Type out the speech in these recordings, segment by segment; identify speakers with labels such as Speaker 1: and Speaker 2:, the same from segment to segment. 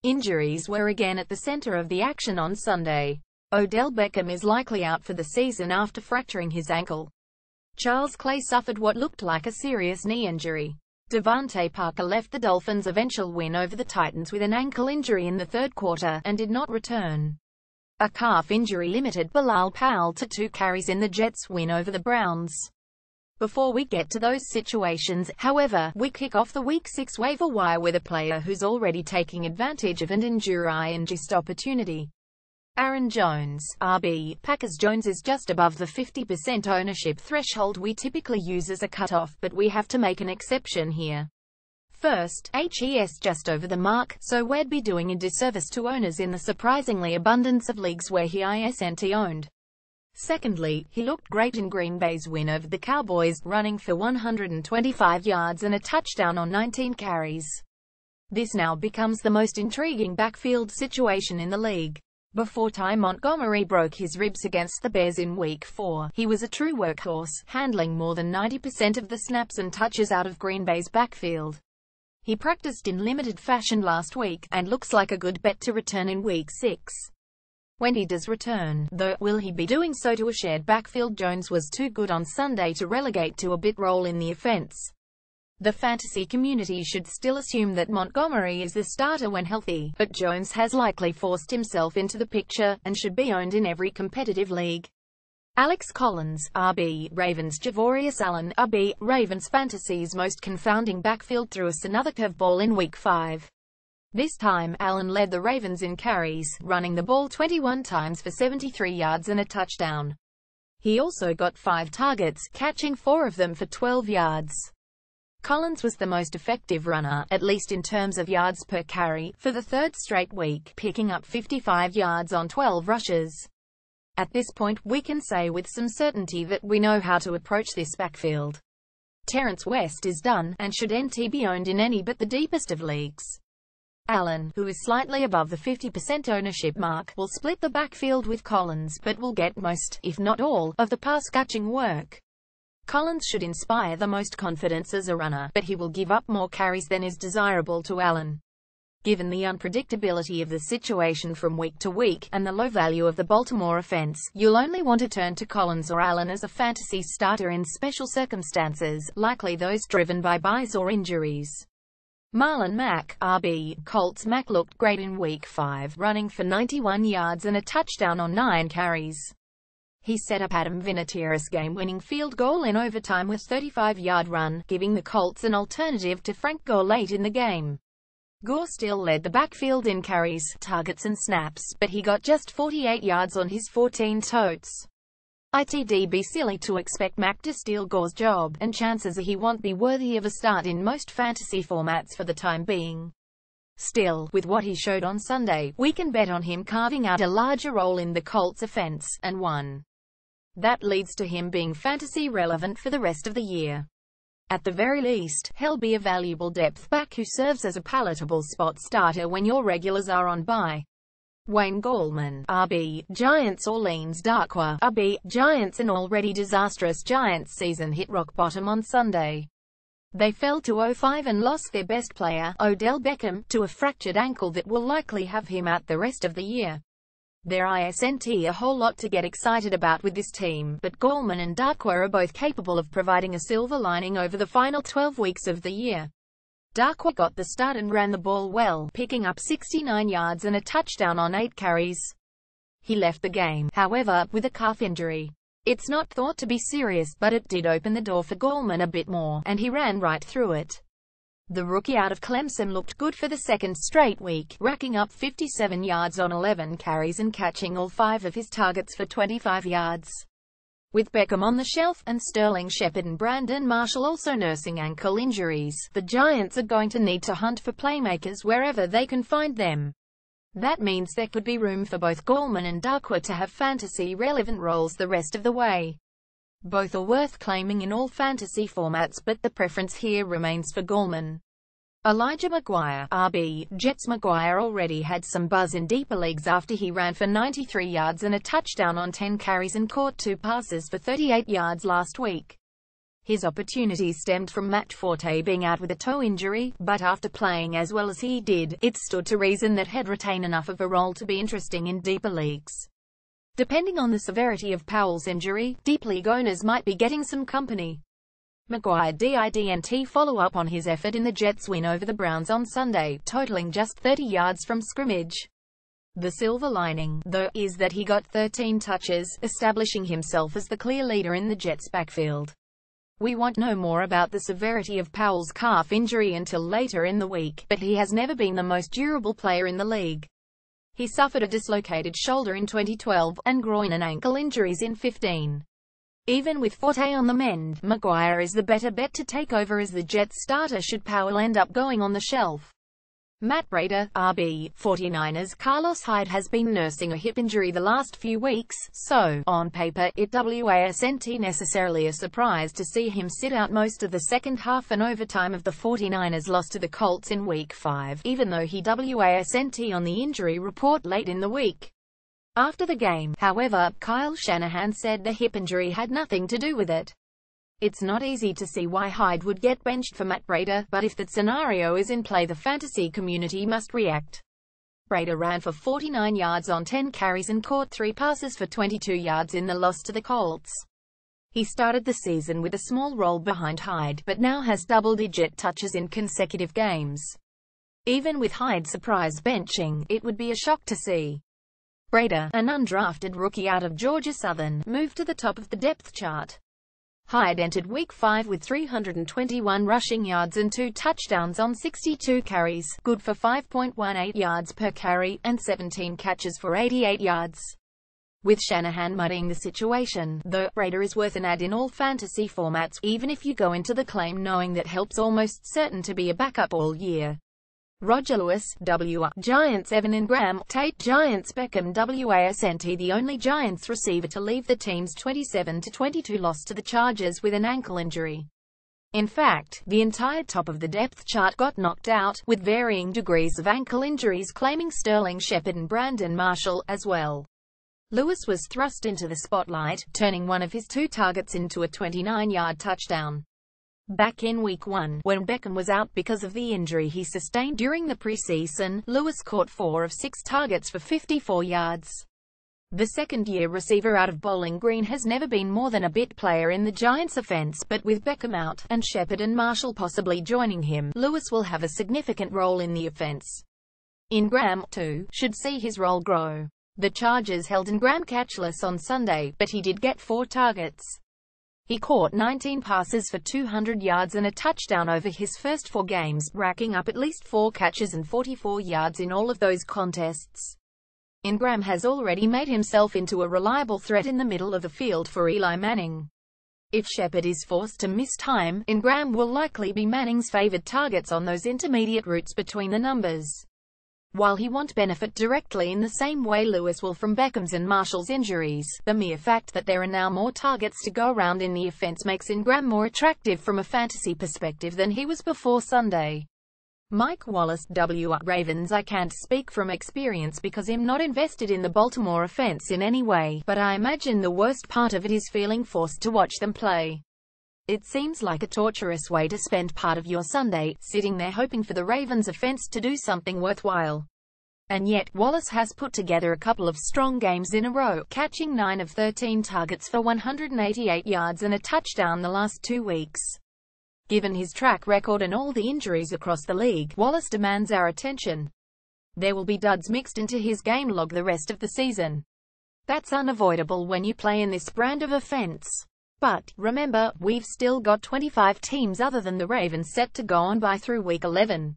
Speaker 1: Injuries were again at the center of the action on Sunday. Odell Beckham is likely out for the season after fracturing his ankle. Charles Clay suffered what looked like a serious knee injury. Devontae Parker left the Dolphins' eventual win over the Titans with an ankle injury in the third quarter, and did not return. A calf injury limited Bilal Powell to 2 carries in the Jets' win over the Browns. Before we get to those situations, however, we kick off the Week 6 waiver wire with a player who's already taking advantage of an injury-induced opportunity. Aaron Jones, RB. Packers. Jones is just above the 50% ownership threshold we typically use as a cutoff, but we have to make an exception here. First, HES just over the mark, so we'd be doing a disservice to owners in the surprisingly abundance of leagues where he isn't owned. Secondly, he looked great in Green Bay's win over the Cowboys, running for 125 yards and a touchdown on 19 carries. This now becomes the most intriguing backfield situation in the league. Before Ty Montgomery broke his ribs against the Bears in Week 4, he was a true workhorse, handling more than 90% of the snaps and touches out of Green Bay's backfield. He practiced in limited fashion last week, and looks like a good bet to return in Week 6. When he does return, though, will he be doing so to a shared backfield? Jones was too good on Sunday to relegate to a bit role in the offense. The fantasy community should still assume that Montgomery is the starter when healthy, but Jones has likely forced himself into the picture, and should be owned in every competitive league. Alex Collins, RB. Ravens. Javorius Allen, RB. Ravens. Fantasy's most confounding backfield threw us another curveball in Week 5. This time, Allen led the Ravens in carries, running the ball 21 times for 73 yards and a touchdown. He also got 5 targets, catching 4 of them for 12 yards. Collins was the most effective runner, at least in terms of yards per carry, for the third straight week, picking up 55 yards on 12 rushes. At this point, we can say with some certainty that we know how to approach this backfield. Terrence West is done, and should be owned in any but the deepest of leagues. Allen, who is slightly above the 50% ownership mark, will split the backfield with Collins, but will get most, if not all, of the pass-catching work. Collins should inspire the most confidence as a runner, but he will give up more carries than is desirable to Allen. Given the unpredictability of the situation from week to week, and the low value of the Baltimore offense, you'll only want to turn to Collins or Allen as a fantasy starter in special circumstances, likely those driven by buys or injuries. Marlon Mack, RB. Colts. Mack looked great in Week 5, running for 91 yards and a touchdown on 9 carries. He set up Adam Vinatieri's game-winning field goal in overtime with a 35-yard run, giving the Colts an alternative to Frank Gore late in the game. Gore still led the backfield in carries, targets and snaps, but he got just 48 yards on his 14 totes. It'd be silly to expect Mack to steal Gore's job, and chances are he won't be worthy of a start in most fantasy formats for the time being. Still, with what he showed on Sunday, we can bet on him carving out a larger role in the Colts' offense, and one that leads to him being fantasy relevant for the rest of the year. At the very least, he'll be a valuable depth back who serves as a palatable spot starter when your regulars are on bye. Wayne Gallman, RB. Giants. Orleans Darkwa, RB. Giants. An already disastrous Giants season hit rock bottom on Sunday. They fell to 0-5 and lost their best player, Odell Beckham, to a fractured ankle that will likely have him out the rest of the year. There isn't a whole lot to get excited about with this team, but Gallman and Darkwa are both capable of providing a silver lining over the final 12 weeks of the year. Darkwa got the start and ran the ball well, picking up 69 yards and a touchdown on 8 carries. He left the game, however, with a calf injury. It's not thought to be serious, but it did open the door for Gallman a bit more, and he ran right through it. The rookie out of Clemson looked good for the second straight week, racking up 57 yards on 11 carries and catching all 5 of his targets for 25 yards. With Beckham on the shelf, and Sterling Shepard and Brandon Marshall also nursing ankle injuries, the Giants are going to need to hunt for playmakers wherever they can find them. That means there could be room for both Gallman and Darkwa to have fantasy-relevant roles the rest of the way. Both are worth claiming in all fantasy formats, but the preference here remains for Gallman. Elijah McGuire, RB. Jets. McGuire already had some buzz in deeper leagues after he ran for 93 yards and a touchdown on 10 carries and caught 2 passes for 38 yards last week. His opportunities stemmed from Matt Forte being out with a toe injury, but after playing as well as he did, it stood to reason that he'd retain enough of a role to be interesting in deeper leagues. Depending on the severity of Powell's injury, deep league owners might be getting some company. Maguire didn't follow up on his effort in the Jets' win over the Browns on Sunday, totaling just 30 yards from scrimmage. The silver lining, though, is that he got 13 touches, establishing himself as the clear leader in the Jets' backfield. We won't know more about the severity of Powell's calf injury until later in the week, but he has never been the most durable player in the league. He suffered a dislocated shoulder in 2012, and groin and ankle injuries in 2015. Even with Forte on the mend, Maguire is the better bet to take over as the Jets starter should Powell end up going on the shelf. Matt Breida, RB, 49ers. Carlos Hyde has been nursing a hip injury the last few weeks, so, on paper, it wasn't necessarily a surprise to see him sit out most of the second half and overtime of the 49ers loss to the Colts in Week 5, even though he wasn't on the injury report late in the week. After the game, however, Kyle Shanahan said the hip injury had nothing to do with it. It's not easy to see why Hyde would get benched for Matt Breida, but if that scenario is in play, the fantasy community must react. Breida ran for 49 yards on 10 carries and caught 3 passes for 22 yards in the loss to the Colts. He started the season with a small role behind Hyde, but now has double-digit touches in consecutive games. Even with Hyde's surprise benching, it would be a shock to see Breida, an undrafted rookie out of Georgia Southern, move to the top of the depth chart. Hyde entered Week 5 with 321 rushing yards and 2 touchdowns on 62 carries, good for 5.18 yards per carry, and 17 catches for 88 yards. With Shanahan muddying the situation, though, Breida is worth an ad in all fantasy formats, even if you go into the claim knowing that help's almost certain to be a backup all year. Roger Lewis, Giants. Evan Engram, Tate. Giants. Beckham wasn't the only Giants receiver to leave the team's 27-22 loss to the Chargers with an ankle injury. In fact, the entire top of the depth chart got knocked out, with varying degrees of ankle injuries claiming Sterling Shepard and Brandon Marshall, as well. Lewis was thrust into the spotlight, turning one of his 2 targets into a 29-yard touchdown. Back in Week 1, when Beckham was out because of the injury he sustained during the preseason, Lewis caught 4 of 6 targets for 54 yards. The second-year receiver out of Bowling Green has never been more than a bit player in the Giants' offense, but with Beckham out, and Shepard and Marshall possibly joining him, Lewis will have a significant role in the offense. Engram, too, should see his role grow. The Chargers held Engram catchless on Sunday, but he did get 4 targets. He caught 19 passes for 200 yards and a touchdown over his first 4 games, racking up at least 4 catches and 44 yards in all of those contests. Engram has already made himself into a reliable threat in the middle of the field for Eli Manning. If Shepard is forced to miss time, Engram will likely be Manning's favored targets on those intermediate routes between the numbers. While he won't benefit directly in the same way Lewis will from Beckham's and Marshall's injuries, the mere fact that there are now more targets to go around in the offense makes Engram more attractive from a fantasy perspective than he was before Sunday. Mike Wallace, Ravens. I can't speak from experience because I'm not invested in the Baltimore offense in any way, but I imagine the worst part of it is feeling forced to watch them play. It seems like a torturous way to spend part of your Sunday, sitting there hoping for the Ravens' offense to do something worthwhile. And yet, Wallace has put together a couple of strong games in a row, catching 9 of 13 targets for 188 yards and a touchdown the last 2 weeks. Given his track record and all the injuries across the league, Wallace demands our attention. There will be duds mixed into his game log the rest of the season. That's unavoidable when you play in this brand of offense. But, remember, we've still got 25 teams other than the Ravens set to go on by through Week 11.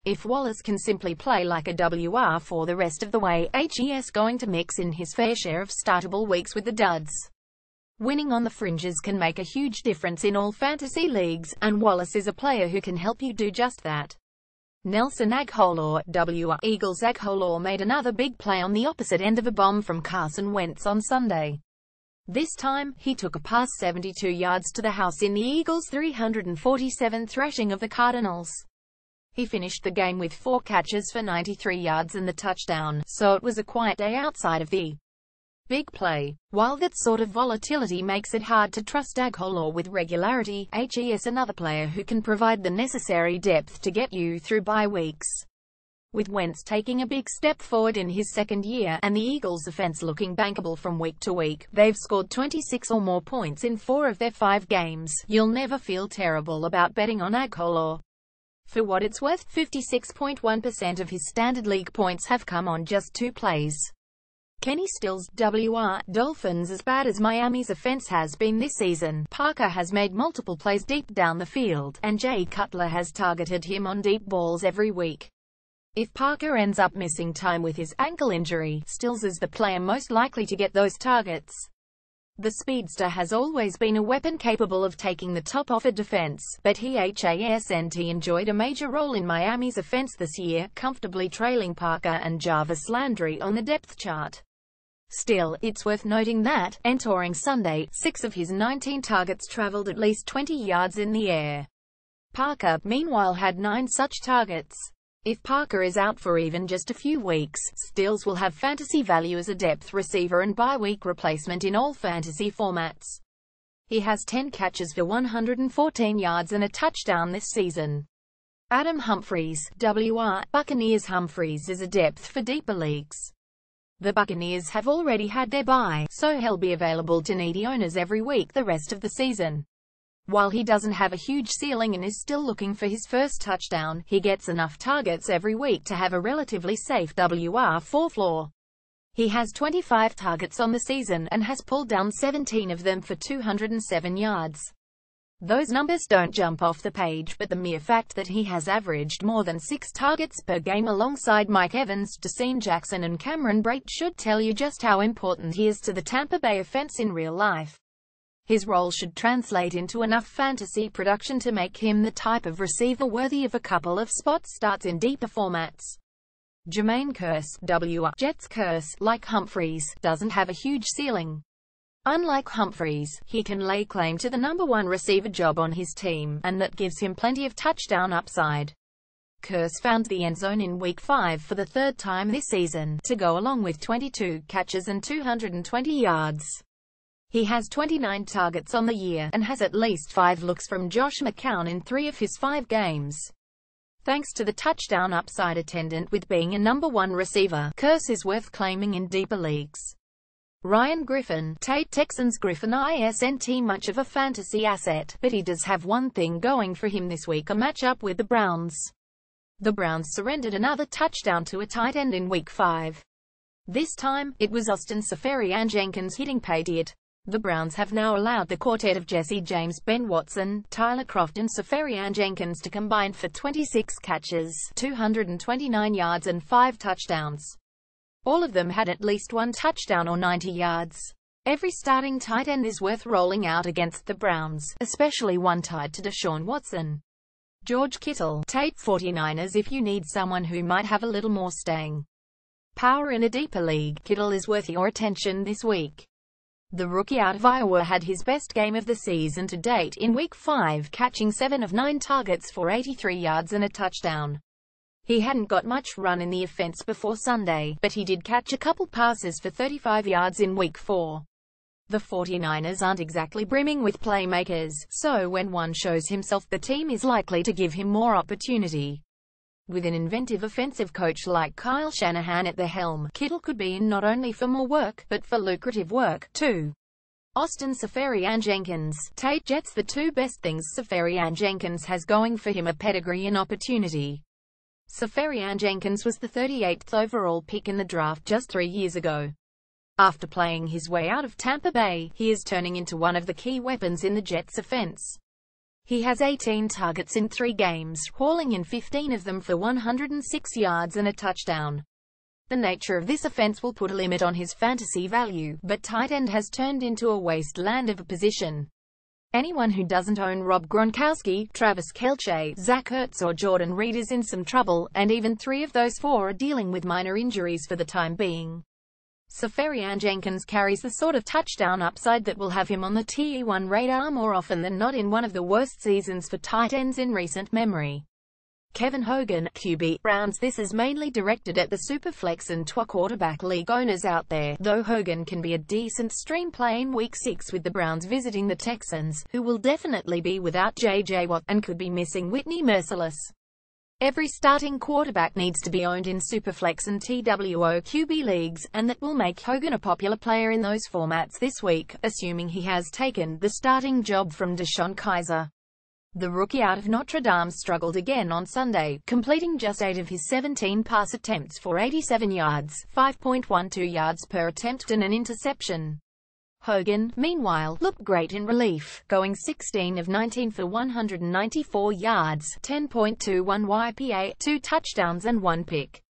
Speaker 1: If Wallace can simply play like a WR for the rest of the way, he's going to mix in his fair share of startable weeks with the duds. Winning on the fringes can make a huge difference in all fantasy leagues, and Wallace is a player who can help you do just that. Nelson Agholor, Eagles. Agholor made another big play on the opposite end of a bomb from Carson Wentz on Sunday. This time, he took a pass 72 yards to the house in the Eagles' 347 thrashing of the Cardinals. He finished the game with 4 catches for 93 yards and the touchdown, so it was a quiet day outside of the Big play. While that sort of volatility makes it hard to trust Aguilar with regularity, HES another player who can provide the necessary depth to get you through bye weeks. With Wentz taking a big step forward in his second year, and the Eagles' offense looking bankable from week to week, they've scored 26 or more points in 4 of their 5 games. You'll never feel terrible about betting on Aguilar. For what it's worth, 56.1% of his standard league points have come on just 2 plays. Kenny Stills, WR, Dolphins. As bad as Miami's offense has been this season, Parker has made multiple plays deep down the field, and Jay Cutler has targeted him on deep balls every week. If Parker ends up missing time with his ankle injury, Stills is the player most likely to get those targets. The speedster has always been a weapon capable of taking the top off a defense, but he hasn't enjoyed a major role in Miami's offense this year, comfortably trailing Parker and Jarvis Landry on the depth chart. Still, it's worth noting that, entering Sunday, 6 of his 19 targets traveled at least 20 yards in the air. Parker, meanwhile, had 9 such targets. If Parker is out for even just a few weeks, Stills will have fantasy value as a depth receiver and bye-week replacement in all fantasy formats. He has 10 catches for 114 yards and a touchdown this season. Adam Humphries, WR, Buccaneers. Humphries is a depth for deeper leagues. The Buccaneers have already had their bye, so he'll be available to needy owners every week the rest of the season. While he doesn't have a huge ceiling and is still looking for his first touchdown, he gets enough targets every week to have a relatively safe WR4 floor. He has 25 targets on the season, and has pulled down 17 of them for 207 yards. Those numbers don't jump off the page, but the mere fact that he has averaged more than 6 targets per game alongside Mike Evans, Deshaun Jackson and Cameron Brate should tell you just how important he is to the Tampa Bay offense in real life. His role should translate into enough fantasy production to make him the type of receiver worthy of a couple of spot starts in deeper formats. Jermaine Kearse, WR, Jets. Kearse, like Humphries, doesn't have a huge ceiling. Unlike Humphries, he can lay claim to the #1 receiver job on his team, and that gives him plenty of touchdown upside. Kearse found the end zone in Week 5 for the 3rd time this season, to go along with 22 catches and 220 yards. He has 29 targets on the year, and has at least 5 looks from Josh McCown in 3 of his 5 games. Thanks to the touchdown upside attendant with being a #1 receiver, Kearse is worth claiming in deeper leagues. Ryan Griffin, Tate. Texans. Griffin isn't much of a fantasy asset, but he does have one thing going for him this week: a matchup with the Browns. The Browns surrendered another touchdown to a tight end in Week 5. This time, it was Austin Seferian-Jenkins hitting pay dirt. The Browns have now allowed the quartet of Jesse James, Ben Watson, Tyler Kroft and Seferian-Jenkins to combine for 26 catches, 229 yards and 5 touchdowns. All of them had at least 1 touchdown or 90 yards. Every starting tight end is worth rolling out against the Browns, especially one tied to Deshaun Watson. George Kittle, Tate. 49ers. If you need someone who might have a little more staying power in a deeper league, Kittle is worth your attention this week. The rookie out of Iowa had his best game of the season to date in Week 5, catching 7 of 9 targets for 83 yards and a touchdown. He hadn't got much run in the offense before Sunday, but he did catch a couple passes for 35 yards in Week 4. The 49ers aren't exactly brimming with playmakers, so when one shows himself, the team is likely to give him more opportunity. With an inventive offensive coach like Kyle Shanahan at the helm, Kittle could be in not only for more work, but for lucrative work, too. Austin Seferian-Jenkins, Tate. Jets. The 2 best things Seferian-Jenkins has going for him are pedigree and opportunity. Seferian-Jenkins was the 38th overall pick in the draft just 3 years ago. After playing his way out of Tampa Bay, he is turning into one of the key weapons in the Jets' offense. He has 18 targets in 3 games, hauling in 15 of them for 106 yards and a touchdown. The nature of this offense will put a limit on his fantasy value, but tight end has turned into a wasteland of a position. Anyone who doesn't own Rob Gronkowski, Travis Kelce, Zach Ertz or Jordan Reed is in some trouble, and even 3 of those 4 are dealing with minor injuries for the time being. Seferian-Jenkins carries the sort of touchdown upside that will have him on the T1 radar more often than not in one of the worst seasons for tight ends in recent memory. Kevin Hogan, QB, Browns. This is mainly directed at the Superflex and TWA quarterback league owners out there, though Hogan can be a decent stream play in Week 6 with the Browns visiting the Texans, who will definitely be without J.J. Watt, and could be missing Whitney Merciless. Every starting quarterback needs to be owned in Superflex and TWO QB leagues, and that will make Hogan a popular player in those formats this week, assuming he has taken the starting job from DeShone Kizer. The rookie out of Notre Dame struggled again on Sunday, completing just 8 of his 17 pass attempts for 87 yards, 5.12 yards per attempt and an interception. Hogan, meanwhile, looked great in relief, going 16 of 19 for 194 yards, 10.21 YPA, 2 touchdowns and 1 pick.